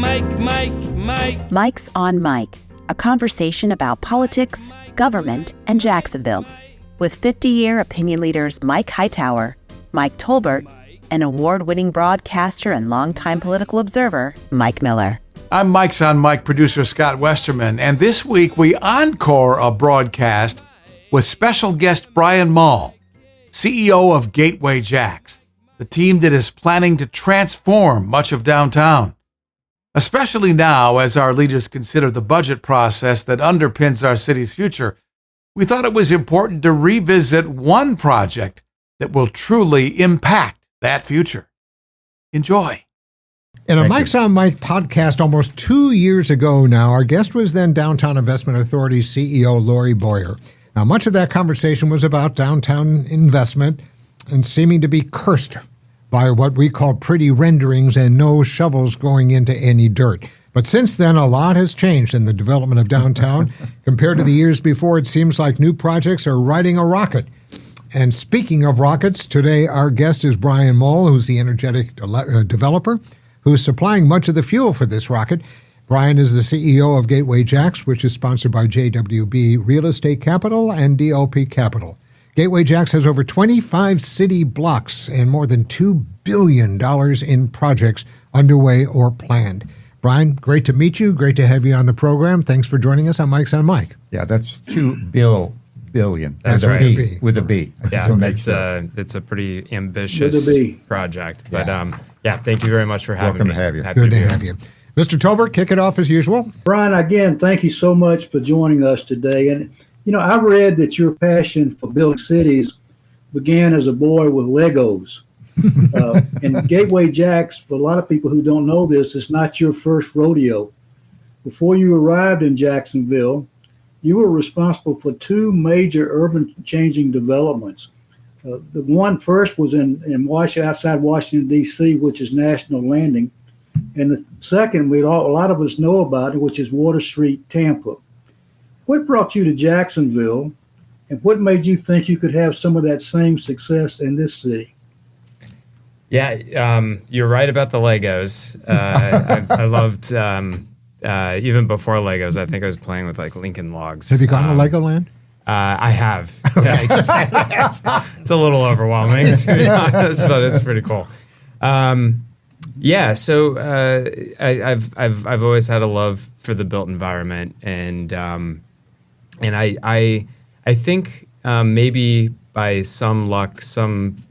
Mike's on Mike, a conversation about politics, government, and Jacksonville, with 50-year opinion leaders Mike Hightower, Mike Tolbert, and award-winning broadcaster and longtime political observer Mike Miller. I'm Mike's on Mike producer Scott Westerman, and this week we encore a broadcast with special guest Bryan Moll, CEO of Gateway Jax, the team that is planning to transform much of downtown. Especially now, as our leaders consider the budget process that underpins our city's future, we thought it was important to revisit one project that will truly impact that future. Enjoy. In a Mike's on Mike podcast almost 2 years ago now, our guest was then Downtown Investment Authority CEO Lori Boyer. Now, much of that conversation was about downtown investment and seeming to be cursed by what we call pretty renderings and no shovels going into any dirt. But since then, a lot has changed in the development of downtown. Compared to the years before, it seems like new projects are riding a rocket. And speaking of rockets, today our guest is Bryan Moll, who's the energetic developer who's supplying much of the fuel for this rocket. Bryan is the CEO of Gateway Jax, which is sponsored by JWB Real Estate Capital and DLP Capital. Gateway Jax has over 25 city blocks and more than $2 billion in projects underway or planned. Bryan, great to meet you. Great to have you on the program. Thanks for joining us on Mike's on Mike. Yeah, that's $2 billion. That's right. With a B. Yeah, it's a pretty ambitious project. But yeah, thank you very much for having me. Welcome to have you. Good to have you. Mr. Tolbert, kick it off as usual. Bryan, again, thank you so much for joining us today. And I read that your passion for building cities began as a boy with Legos. And Gateway Jax, for a lot of people who don't know this, is not your first rodeo. Before you arrived in Jacksonville, you were responsible for two major urban changing developments. The one first was in Washington, outside Washington, D.C., which is National Landing. And the second, a lot of us know about it, which is Water Street, Tampa. What brought you to Jacksonville, and what made you think you could have some of that same success in this city? Yeah, you're right about the Legos. I loved, even before Legos, I think I was playing with like Lincoln Logs. Have you gone to Legoland? I have. Okay. It's a little overwhelming, to be honest, but it's pretty cool. Yeah, so I've always had a love for the built environment, and I think maybe by some luck, some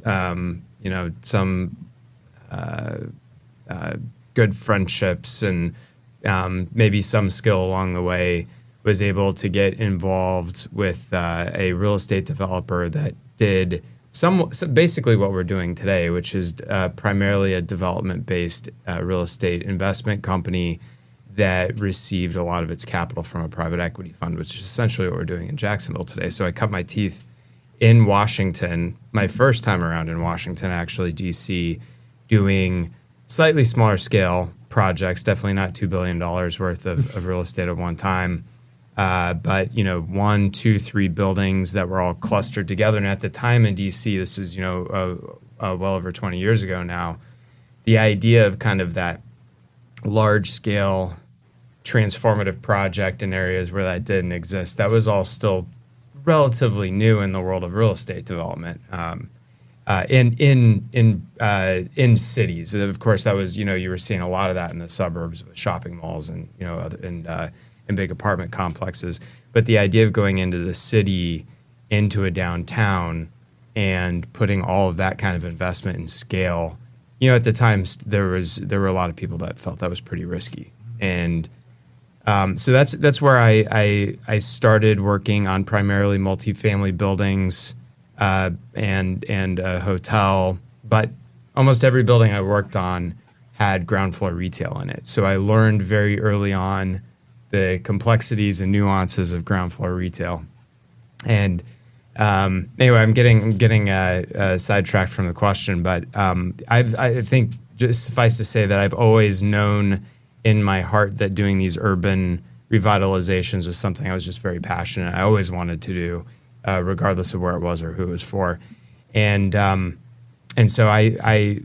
good friendships and maybe some skill along the way, was able to get involved with a real estate developer that did so basically what we're doing today, which is primarily a development-based real estate investment company that received a lot of its capital from a private equity fund, which is essentially what we're doing in Jacksonville today. So I cut my teeth in Washington, my first time around in Washington, actually, D.C., doing slightly smaller scale projects, definitely not $2 billion worth of real estate at one time. But 1, 2, 3 buildings that were all clustered together. And at the time in DC, this is well over 20 years ago now, the idea of kind of that large scale transformative project in areas where that didn't exist, that was all still relatively new in the world of real estate development. In cities, of course, that was you were seeing a lot of that in the suburbs with shopping malls and in big apartment complexes. But the idea of going into the city, into a downtown, and putting all of that kind of investment in scale, at the time there were a lot of people that felt that was pretty risky, and so that's where I started working on primarily multifamily buildings and a hotel, but almost every building I worked on had ground floor retail in it. So I learned very early on the complexities and nuances of ground floor retail. And anyway, I'm getting sidetracked from the question, but I think just suffice to say that I've always known in my heart that doing these urban revitalizations was something I was just very passionate. I always wanted to do, regardless of where it was or who it was for. And so I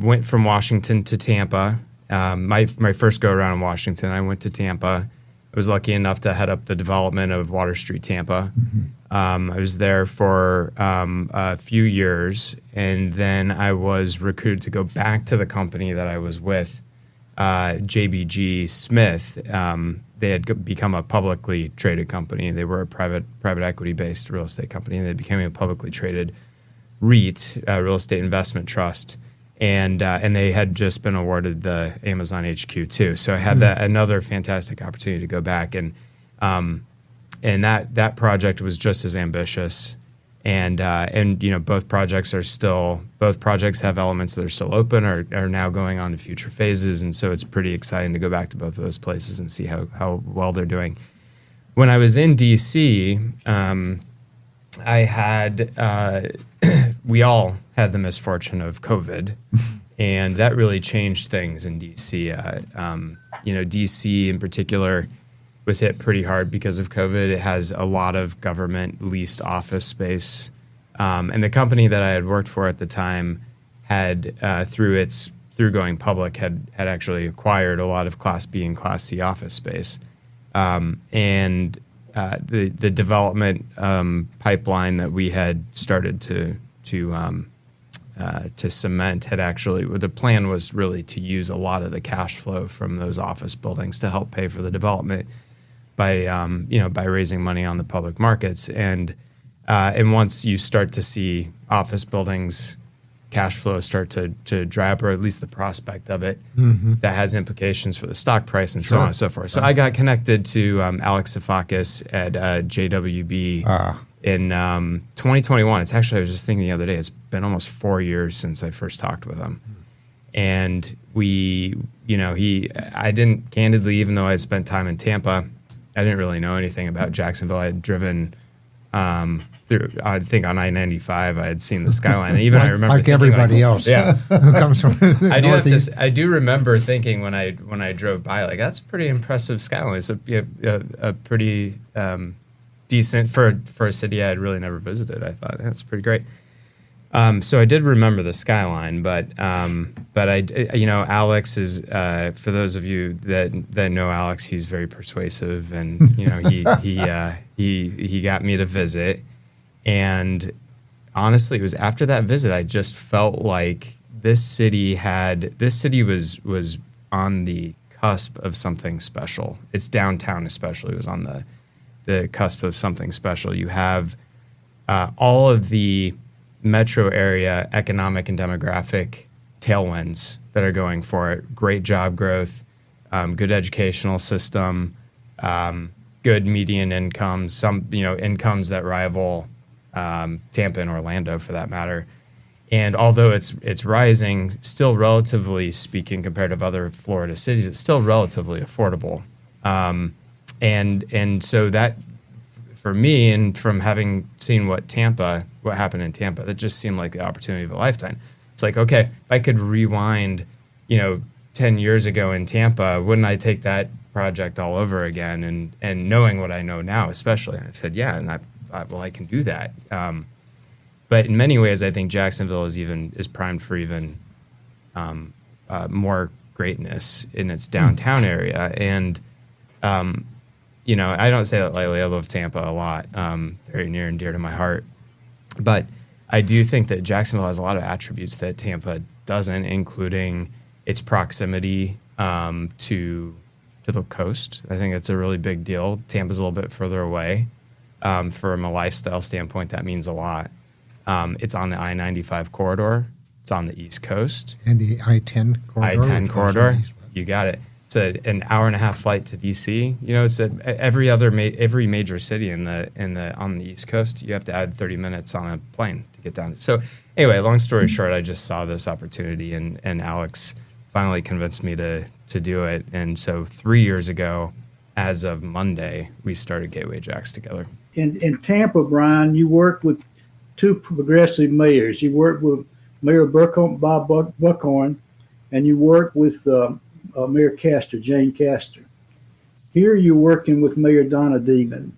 went from Washington to Tampa my first go around in Washington, I went to Tampa. I was lucky enough to head up the development of Water Street, Tampa. I was there for a few years, and then I was recruited to go back to the company that I was with, JBG Smith. They had become a publicly traded company. They were a private equity-based real estate company, and they became a publicly traded REIT, real estate investment trust. And they had just been awarded the Amazon HQ too. So I had another fantastic opportunity to go back, and that project was just as ambitious. And both projects have elements that are still open or are now going on to future phases. And so it's pretty exciting to go back to both of those places and see how well they're doing. When I was in DC, I had we all had the misfortune of COVID, and that really changed things in DC. DC in particular was hit pretty hard because of COVID. It has a lot of government leased office space, and the company that I had worked for at the time had, through going public, had actually acquired a lot of Class B and Class C office space, and the development pipeline that we had started to cement had actually, the plan was really to use a lot of the cash flow from those office buildings to help pay for the development by raising money on the public markets. And once you start to see office buildings cash flow start to dry up, or at least the prospect of it, that has implications for the stock price and so on and so forth. So I got connected to Alex Sifakis at JWB in 2021. It's actually, I was just thinking the other day, it's been almost 4 years since I first talked with him. And I didn't, candidly, even though I had spent time in Tampa, I didn't really know anything about Jacksonville. I had driven through, I think on I-95, I had seen the skyline. And even I remember like everybody else, yeah, who comes from the Northeast. I do remember thinking when I drove by, like, that's a pretty impressive skyline. It's a pretty decent for a city I had really never visited. I thought that's pretty great. So I did remember the skyline, but Alex is, for those of you that know Alex, he's very persuasive, and he got me to visit. And honestly, it was after that visit I just felt like this city was on the cusp of something special. Its downtown especially was on the cusp of something special. You have all of the metro area economic and demographic tailwinds that are going for it. Great job growth, good educational system, good median incomes, some incomes that rival Tampa and Orlando for that matter. And although it's rising, still relatively speaking compared to other Florida cities, it's still relatively affordable. And so that, for me, and from having seen what happened in Tampa, that just seemed like the opportunity of a lifetime. It's like, okay, if I could rewind, 10 years ago in Tampa, wouldn't I take that project all over again? And knowing what I know now, especially, and I said, yeah, and I thought, well, I can do that. But in many ways, I think Jacksonville is primed for even more greatness in its downtown area. And I don't say that lightly. I love Tampa a lot, very near and dear to my heart. But I do think that Jacksonville has a lot of attributes that Tampa doesn't, including its proximity to the coast. I think it's a really big deal. Tampa's a little bit further away. From a lifestyle standpoint, that means a lot. It's on the I-95 corridor. It's on the East Coast. And the I-10 corridor. I-10 corridor. You got it. It's an hour and a half flight to DC. It's every major city on the East Coast. You have to add 30 minutes on a plane to get down. So anyway, long story short, I just saw this opportunity, and Alex finally convinced me to do it. And so 3 years ago, as of Monday, we started Gateway Jax together. In Tampa, Bryan, you worked with two progressive mayors. You worked with Mayor Bob Buckhorn, and you worked with Mayor Castor, Jane Castor. Here you're working with Mayor Donna Deegan.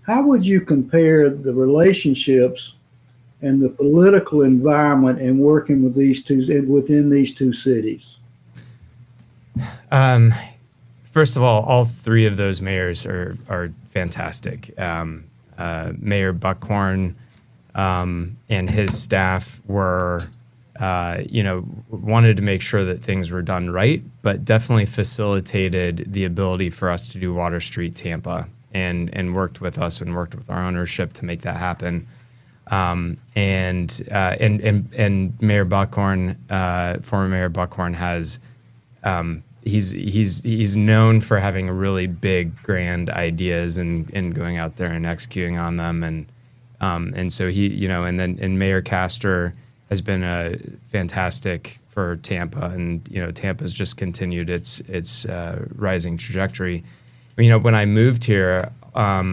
How would you compare the relationships and the political environment in working with these two within these two cities? First of all three of those mayors are fantastic. Mayor Buckhorn and his staff were, wanted to make sure that things were done right, but definitely facilitated the ability for us to do Water Street Tampa and worked with us and worked with our ownership to make that happen. And Mayor Buckhorn, former Mayor Buckhorn has, he's known for having really big, grand ideas and going out there and executing on them. And so he, and Mayor Castor has been fantastic for Tampa, and Tampa's just continued its rising trajectory. When I moved here, let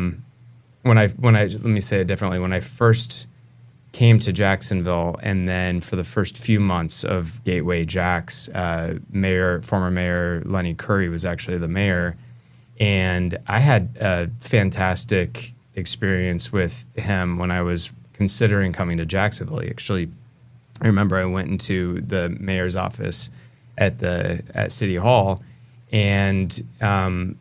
me say it differently. When I first came to Jacksonville, and then for the first few months of Gateway Jax, former Mayor Lenny Curry was actually the mayor, and I had a fantastic experience with him when I was considering coming to Jacksonville. Actually, I remember I went into the mayor's office at City Hall, and and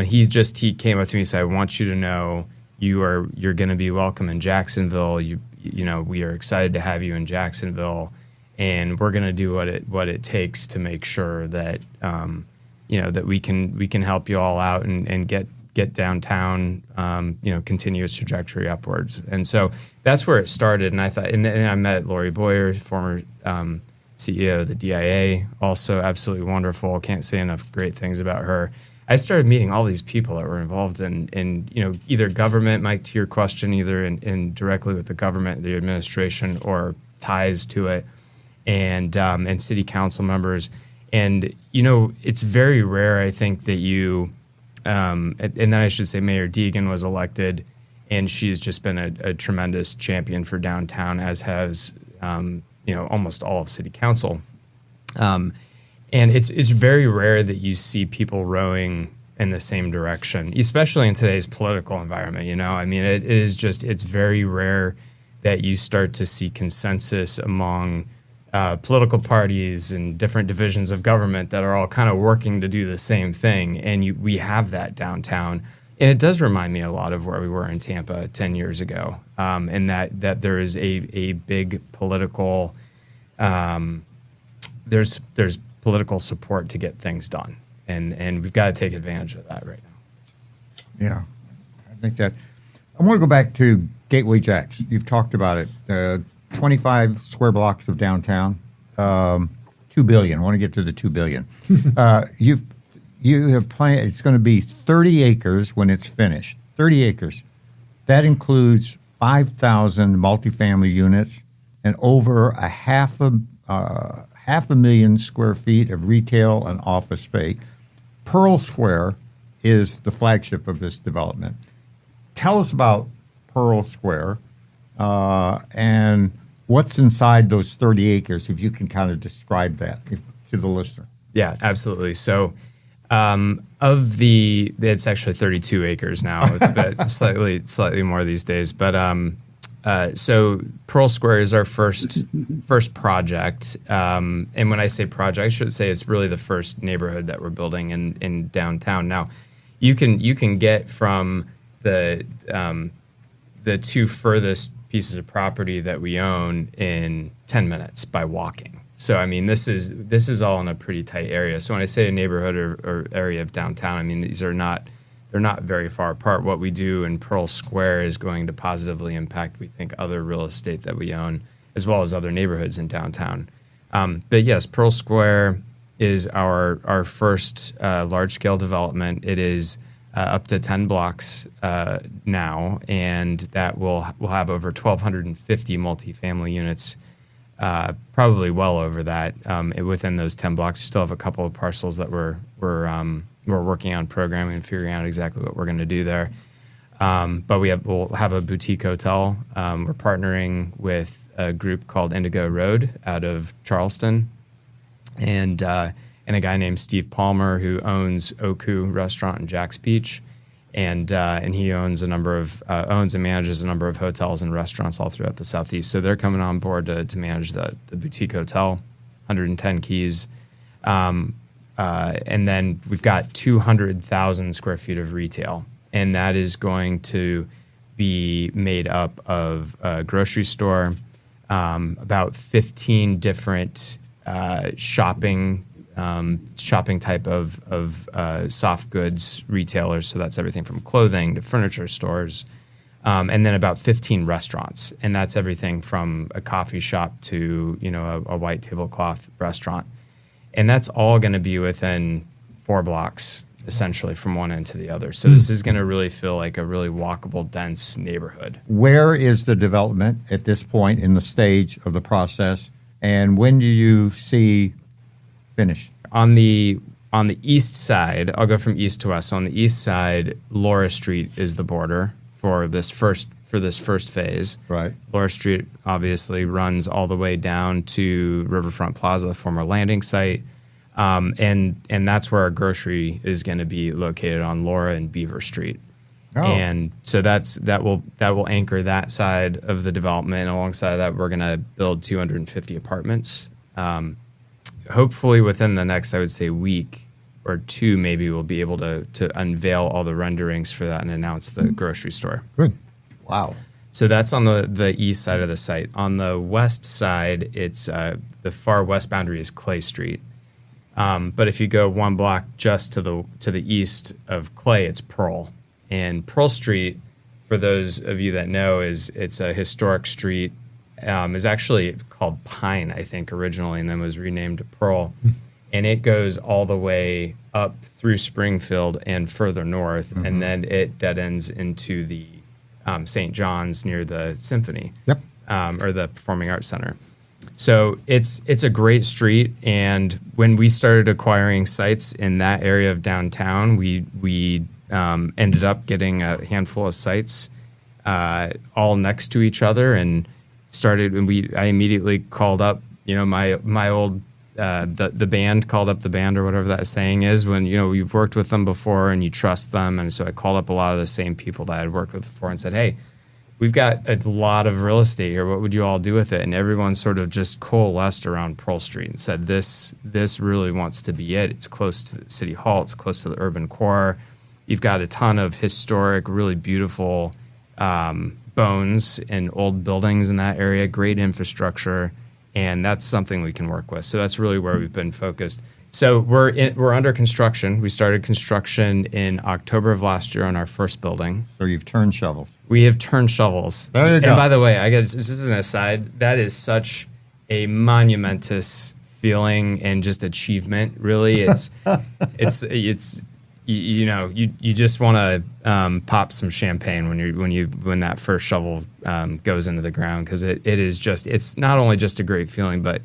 he came up to me and said, "I want you to know you're going to be welcome in Jacksonville. We are excited to have you in Jacksonville, and we're going to do what it takes to make sure that that we can help you all out and get downtown continuous trajectory upwards." And so that's where it started. And I thought, and I met Lori Boyer, former CEO of the DIA, also absolutely wonderful. Can't say enough great things about her. I started meeting all these people that were involved in either government, Mike, to your question, either in directly with the government, the administration, or ties to it, and city council members. And it's very rare, I think, that you and then I should say Mayor Deegan was elected, and she's just been a tremendous champion for downtown, as has almost all of city council. And it's very rare that you see people rowing in the same direction, especially in today's political environment. It's very rare that you start to see consensus among political parties and different divisions of government that are all kind of working to do the same thing. And we have that downtown. And it does remind me a lot of where we were in Tampa 10 years ago, and that there is a big political, there's political support to get things done. And we've got to take advantage of that right now. Yeah, I think that. I want to go back to Gateway Jax. You've talked about it. 25 square blocks of downtown, $2 billion. I want to get to the $2 billion. You have planned. It's going to be 30 acres when it's finished. 30 acres. That includes 5,000 multifamily units and over a half a million square feet of retail and office space. Pearl Square is the flagship of this development. Tell us about Pearl Square and what's inside those 30 acres, if you can kind of describe that to the listener. Yeah, absolutely. So it's actually 32 acres now. It's slightly more these days. But so Pearl Square is our first project. And when I say project, I should say it's really the first neighborhood that we're building in downtown. Now, you can get from the two furthest pieces of property that we own in 10 minutes by walking. So, this is all in a pretty tight area. So when I say a neighborhood or area of downtown, they're not very far apart. What we do in Pearl Square is going to positively impact, we think, other real estate that we own, as well as other neighborhoods in downtown. But yes, Pearl Square is our first large-scale development. It is up to 10 blocks now, and that will have over 1,250 multifamily units, probably well over that. Within those 10 blocks, we still have a couple of parcels that we're working on programming and figuring out exactly what we're going to do there. But we'll have a boutique hotel. We're partnering with a group called Indigo Road out of Charleston, and a guy named Steve Palmer, who owns Oku Restaurant in Jax Beach, and he owns and manages a number of hotels and restaurants all throughout the Southeast. So they're coming on board to manage the boutique hotel, 110 keys. and then we've got 200,000 square feet of retail, and that is going to be made up of a grocery store, about 15 different shopping type of soft goods retailers. So that's everything from clothing to furniture stores, and then about 15 restaurants, and that's everything from a coffee shop to a white tablecloth restaurant, and that's all going to be within 4 blocks essentially from one end to the other. So this is going to really feel like a really walkable, dense neighborhood. Where is the development at this point in the stage of the process, and when do you see finish? On the east side, I'll go from east to west. So on the east side, Laura Street is the border for this first phase. Right. Laura Street obviously runs all the way down to Riverfront Plaza, former landing site. And that's where our grocery is going to be located, on Laura and Beaver Street. Oh. And so that will anchor that side of the development. And alongside of that, we're going to build 250 apartments. Hopefully within the next, I would say, week or two, maybe we'll be able to unveil all the renderings for that and announce the grocery store. Good. Wow. So that's on the east side of the site. On the west side, it's the far west boundary is Clay Street. But if you go 1 block just to the east of Clay, it's Pearl. And Pearl Street, for those of you that know, it's a historic street. Is actually called Pine, I think, originally, and then was renamed to Pearl. And it goes all the way up through Springfield and further north, and then it dead ends into the St. John's near the Symphony, or the Performing Arts Center. So it's a great street, and when we started acquiring sites in that area of downtown, we ended up getting a handful of sites all next to each other, and I immediately called up, my old the band, called up the band, or whatever that saying is, when you've worked with them before and you trust them. And so I called up a lot of the same people that I had worked with before and said, hey, we've got a lot of real estate here. What would you all do with it? And everyone sort of just coalesced around Pearl Street and said, this really wants to be it. It's close to the City Hall. It's close to the urban core. You've got a ton of historic, really beautiful bones and old buildings in that area, great infrastructure, and that's something we can work with. So that's really where we've been focused. So we're under construction. We started construction in October of last year on our first building. So you've turned shovels. We have turned shovels. There you go. And by the way, this is an aside, that is such a monumentous feeling and just achievement. Really, it's you just want to pop some champagne when that first shovel goes into the ground, because it's not only just a great feeling, but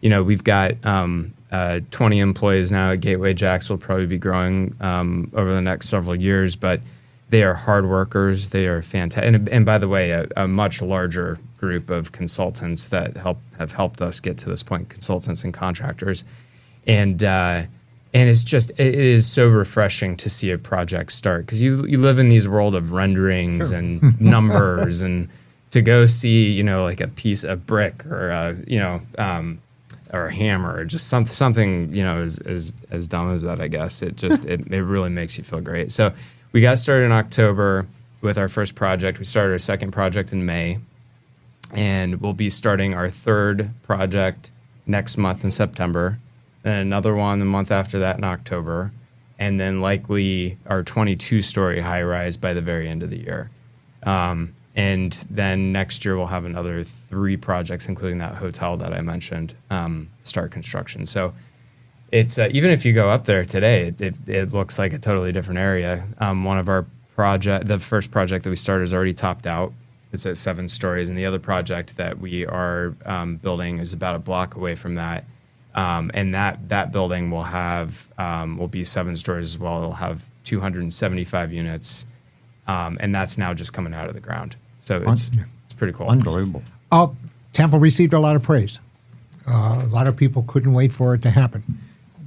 we've got 20 employees now at Gateway Jax. Will probably be growing over the next several years, but they are hard workers. They are fantastic, and by the way, a much larger group of consultants that have helped us get to this point, consultants and contractors, and it is so refreshing to see a project start, because you live in these world of renderings and numbers, and to go see like a piece of brick or or a hammer, or just something as dumb as that, I guess. It really makes you feel great. So we got started in October with our first project. We started our second project in May, and we'll be starting our third project next month in September. Then another one the month after that in October, and then likely our 22-story high-rise by the very end of the year. And then next year we'll have another 3 projects, including that hotel that I mentioned, start construction. So it's even if you go up there today, it looks like a totally different area. One of our the first project that we started is already topped out. It's at 7 stories, and the other project that we are building is about a block away from that. And that building will be 7 stories as well. It'll have 275 units, and that's now just coming out of the ground. So it's pretty cool. Unbelievable. Tampa received a lot of praise. A lot of people couldn't wait for it to happen.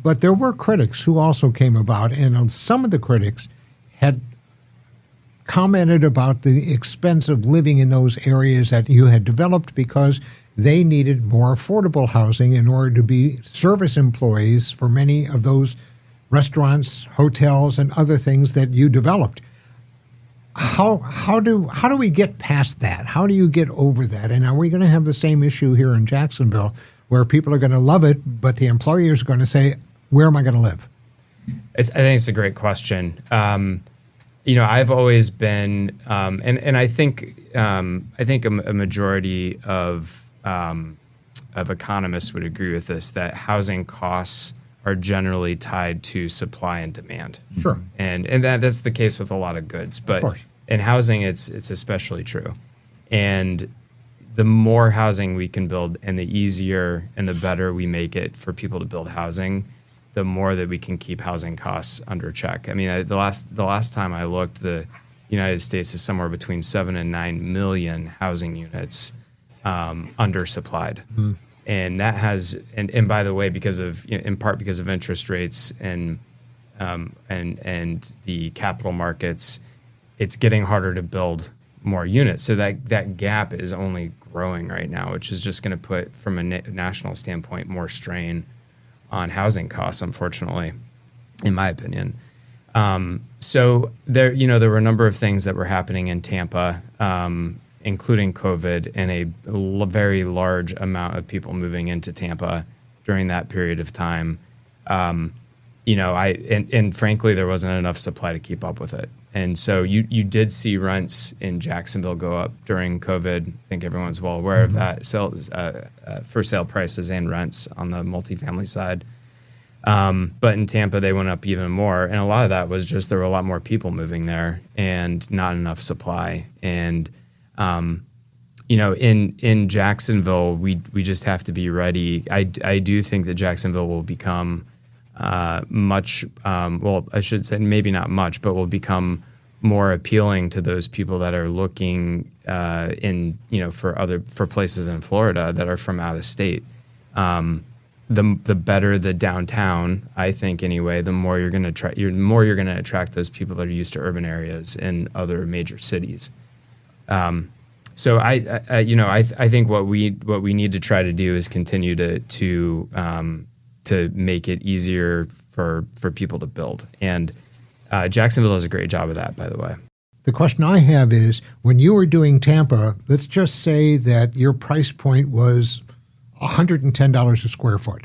But there were critics who also came about, and some of the critics had commented about the expense of living in those areas that you had developed, because they needed more affordable housing in order to be service employees for many of those restaurants, hotels, and other things that you developed. How do we get past that? How do you get over that? And are we going to have the same issue here in Jacksonville where people are going to love it, but the employers are going to say, where am I going to live? I think it's a great question. I've always been, and I think a majority of economists would agree with this, that housing costs are generally tied to supply and demand. Sure. And that's the case with a lot of goods, but in housing, it's especially true. And the more housing we can build and the easier and the better we make it for people to build housing, the more that we can keep housing costs under check. I mean, the last time I looked, the United States is somewhere between 7 and 9 million housing units undersupplied. Mm. And that has, and by the way, in part because of interest rates and the capital markets, it's getting harder to build more units. So that gap is only growing right now, which is just going to put, from a national standpoint, more strain on housing costs, unfortunately, in my opinion. So there were a number of things that were happening in Tampa, including COVID, and a very large amount of people moving into Tampa during that period of time. And frankly, there wasn't enough supply to keep up with it. And so you did see rents in Jacksonville go up during COVID. I think everyone's well aware of that. For sale prices and rents on the multifamily side. But in Tampa, they went up even more. And a lot of that was just there were a lot more people moving there and not enough supply. And, in Jacksonville, we just have to be ready. I do think that Jacksonville will become much, I should say maybe not much, but will become more appealing to those people that are looking for places in Florida that are from out of state. The better the downtown, I think anyway, the more you're going to attract those people that are used to urban areas in other major cities. So I think what we need to try to do is continue to make it easier for people to build. And Jacksonville does a great job of that, by the way. The question I have is, when you were doing Tampa, let's just say that your price point was $110 a square foot.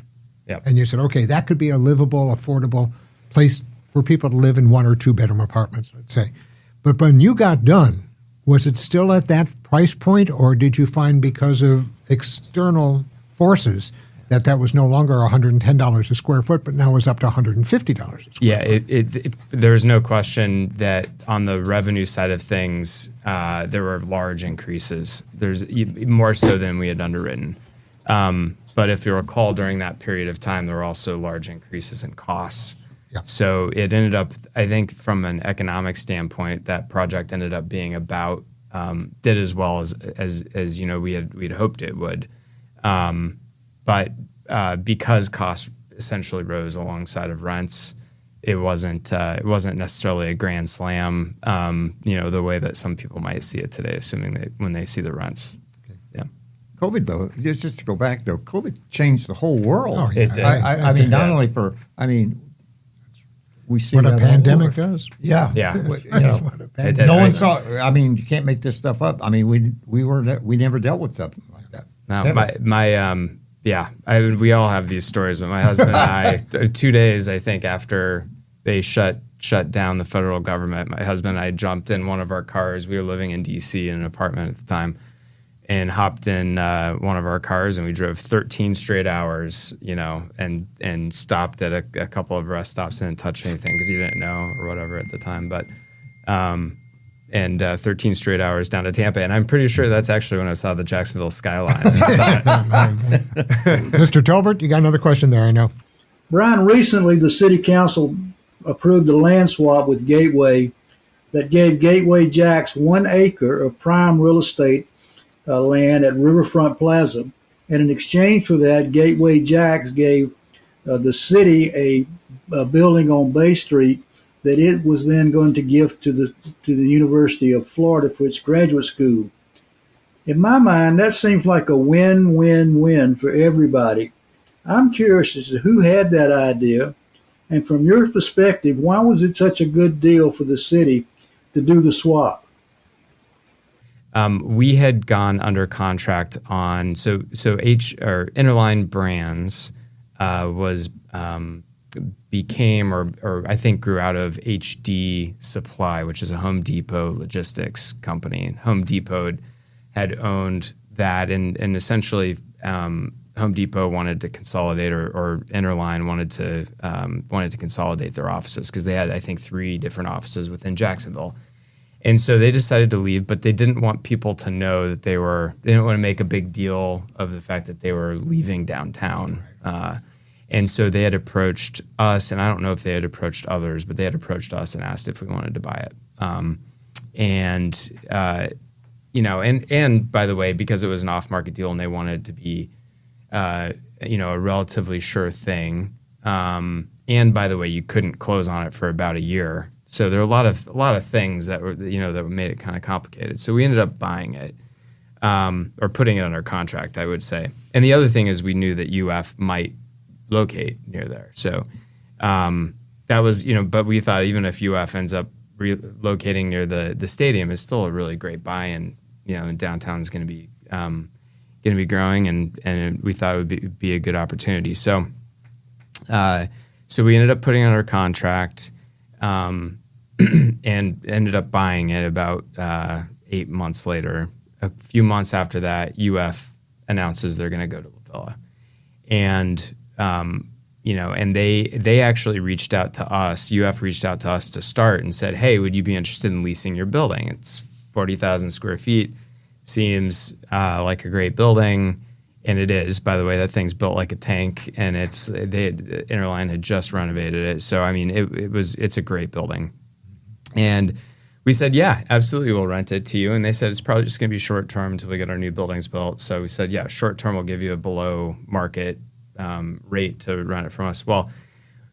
Yep. And you said, okay, that could be a livable, affordable place for people to live in 1 or 2 bedroom apartments, let's say. But when you got done, was it still at that price point, or did you find because of external forces that was no longer $110 a square foot, but now was up to $150 a square foot? Yeah, there's no question that on the revenue side of things, there were large increases. There's more so than we had underwritten. But if you recall, during that period of time, there were also large increases in costs. Yeah. So it ended up, I think, from an economic standpoint, that project ended up being did as well as we had hoped it would. But because costs essentially rose alongside of rents, it wasn't necessarily a grand slam, the way that some people might see it today, assuming when they see the rents. Okay. Yeah. COVID, though, just to go back, though, COVID changed the whole world. Oh, yeah. It did. I mean, not only we see what that a pandemic does. Yeah. Yeah. That's what a pandemic did. No one saw. I mean, you can't make this stuff up. I mean, we never dealt with something like that. No, we all have these stories, but my husband and I, 2 days, I think, after they shut down the federal government, my husband and I jumped in one of our cars. We were living in D.C. in an apartment at the time, and hopped in one of our cars, and we drove 13 straight hours, and stopped at a couple of rest stops and didn't touch anything because you didn't know or whatever at the time. But 13 straight hours down to Tampa. And I'm pretty sure that's actually when I saw the Jacksonville skyline. Mr. Tolbert, you got another question there, I know. Bryan, recently the city council approved a land swap with Gateway that gave Gateway Jax 1 acre of prime real estate land at Riverfront Plaza. And in exchange for that, Gateway Jax gave the city a building on Bay Street that it was then going to give to the University of Florida for its graduate school. In my mind, that seems like a win-win-win for everybody. I'm curious as to who had that idea, and from your perspective, why was it such a good deal for the city to do the swap? We had gone under contract on so Interline Brands became or I think grew out of HD Supply, which is a Home Depot logistics company. And Home Depot had owned that, and essentially Home Depot wanted to consolidate, or Interline wanted to consolidate their offices because they had, I think, 3 different offices within Jacksonville. And so they decided to leave, but they didn't want people to know that they didn't want to make a big deal of the fact that they were leaving downtown. And so they had approached us, and I don't know if they had approached others, but they had approached us and asked if we wanted to buy it. And by the way, because it was an off-market deal and they wanted to be, a relatively sure thing. And by the way, you couldn't close on it for about a year. So there are a lot of things that were, that made it kind of complicated. So we ended up buying it, or putting it under contract, I would say. And the other thing is we knew that UF might locate near there. So that was, but we thought even if UF ends up relocating near the stadium, it's still a really great buy, and downtown is going to be growing, and we thought it would be a good opportunity. So we ended up putting it under contract. And ended up buying it about 8 months later. A few months after that, UF announces they're going to go to La Villa, and and they actually reached out to us. UF reached out to us to start and said, "Hey, would you be interested in leasing your building? It's 40,000 square feet. Seems like a great building." And it is, by the way. That thing's built like a tank, and Interline had just renovated it. So I mean, it's a great building. And we said, yeah, absolutely, we'll rent it to you. And they said it's probably just going to be short term until we get our new buildings built. So we said, yeah, short term, we'll give you a below market rate to rent it from us. Well,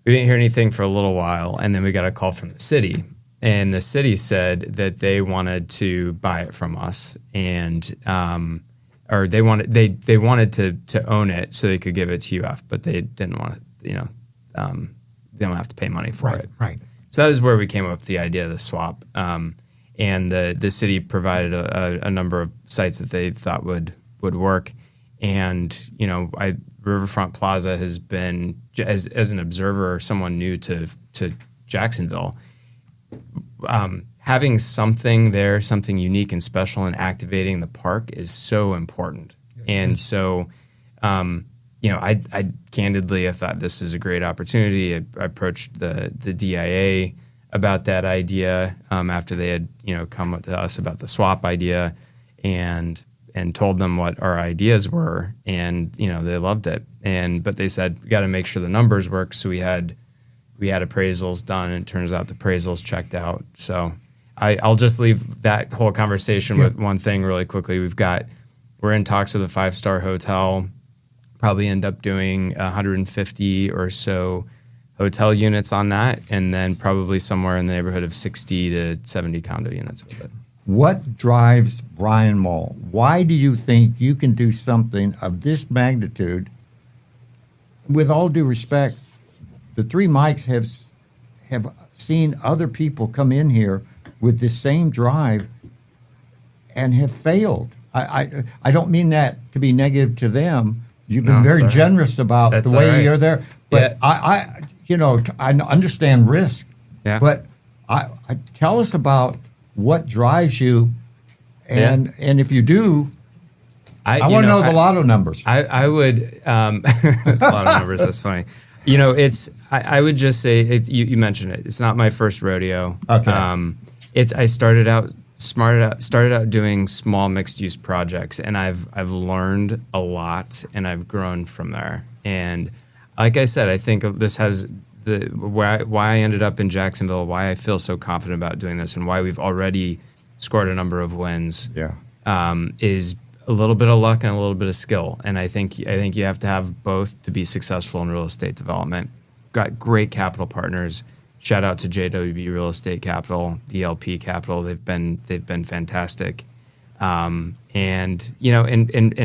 we didn't hear anything for a little while, and then we got a call from the city, and the city said that they wanted to buy it from us, and or they wanted to own it so they could give it to UF, but they didn't want to, they don't have to pay money for it. Right. So that was where we came up with the idea of the swap. And the city provided a number of sites that they thought would work. And, Riverfront Plaza has been, as an observer, someone new to Jacksonville, having something there, something unique and special, and activating the park is so important. Yes. And so, I candidly, I thought this is a great opportunity. I approached the DIA about that idea after they had, come up to us about the swap idea, and told them what our ideas were, and they loved it. But they said we got to make sure the numbers work. So we had appraisals done, and it turns out the appraisals checked out. So I'll just leave that whole conversation with one thing really quickly. We're in talks with a 5-star hotel. Probably end up doing 150 or so hotel units on that, and then probably somewhere in the neighborhood of 60 to 70 condo units with it. What drives Bryan Moll? Why do you think you can do something of this magnitude? With all due respect, the 3 Mikes have seen other people come in here with the same drive and have failed. I don't mean that to be negative to them. You've been very generous about the way you're there, but I understand risk. Yeah. But I tell us about what drives you, and if you do, I want to know the lotto numbers. I would lotto numbers. That's funny. I would just say you mentioned it. It's not my first rodeo. Okay. I started out doing small mixed use projects, and I've learned a lot, and I've grown from there. And like I said, I think this has why I ended up in Jacksonville, why I feel so confident about doing this, and why we've already scored a number of wins. Yeah. Is a little bit of luck and a little bit of skill, and I think you have to have both to be successful in real estate development. Got great capital partners. Shout out to JWB Real Estate Capital, DLP Capital. They've been fantastic. And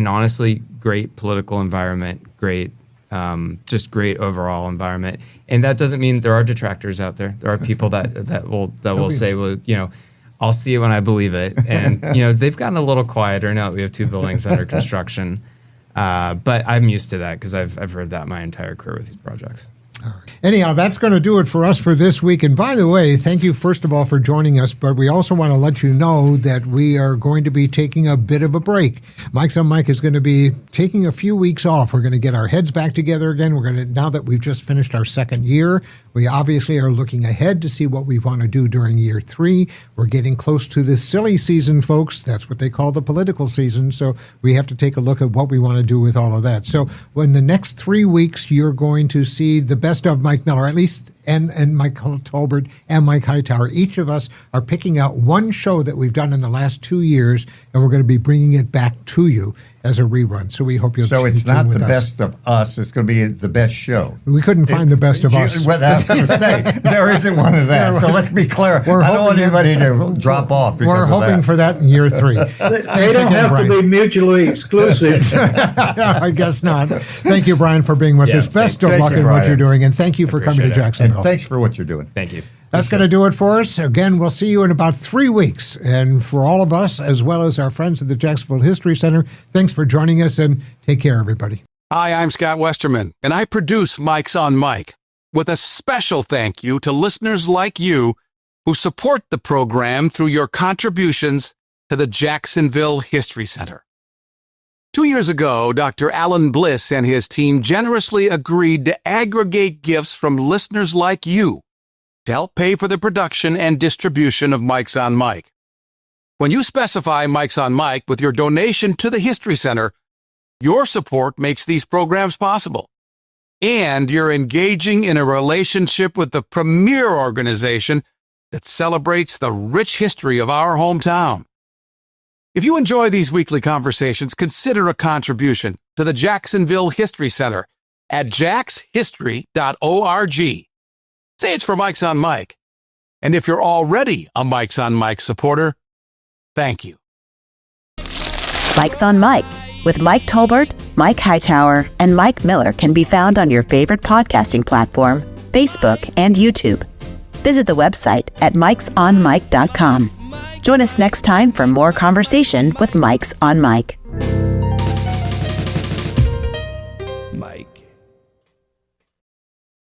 honestly, great political environment, just great overall environment. And that doesn't mean there are detractors out there. There are people that will say, well, I'll see it when I believe it. And, they've gotten a little quieter now that we have 2 buildings under construction. But I'm used to that because I've heard that my entire career with these projects. All right. Anyhow, that's going to do it for us for this week. And by the way, thank you, first of all, for joining us. But we also want to let you know that we are going to be taking a bit of a break. Mike's on Mike is going to be taking a few weeks off. We're going to get our heads back together again. Now that we've just finished our 2nd year, we obviously are looking ahead to see what we want to do during year 3. We're getting close to the silly season, folks. That's what they call the political season. So we have to take a look at what we want to do with all of that. So in the next 3 weeks, you're going to see the best of Mike Miller, at least, and Mike Tolbert and Mike Hightower. Each of us are picking out one show that we've done in the last 2 years, and we're going to be bringing it back to you as a rerun. So we hope you'll. So it's not the best of us; it's going to be the best show. We couldn't find the best of us. Well, I was going to say there isn't one of that. So let's be clear. I don't want anybody to drop off. We're hoping for that in year 3. They don't have Brian. To be mutually exclusive. I guess not. Thank you, Brian, for being with us. Best of luck in what you're doing, and thank you for coming to Jacksonville. And thanks for what you're doing. Thank you. That's going to do it for us. Again, we'll see you in about 3 weeks. And for all of us, as well as our friends at the Jacksonville History Center, thanks for joining us, and take care, everybody. Hi, I'm Scott Westerman, and I produce Mike's on Mike, with a special thank you to listeners like you who support the program through your contributions to the Jacksonville History Center. 2 years ago, Dr. Alan Bliss and his team generously agreed to aggregate gifts from listeners like you to help pay for the production and distribution of Mike's on Mike. When you specify Mike's on Mike with your donation to the History Center, your support makes these programs possible. And you're engaging in a relationship with the premier organization that celebrates the rich history of our hometown. If you enjoy these weekly conversations, consider a contribution to the Jacksonville History Center at jaxhistory.org. Say it's for Mike's on Mike. And if you're already a Mike's on Mike supporter, thank you. Mike's on Mike with Mike Tolbert, Mike Hightower, and Mike Miller can be found on your favorite podcasting platform, Facebook, and YouTube. Visit the website at mikesonmike.com. Join us next time for more conversation with Mike's on Mike.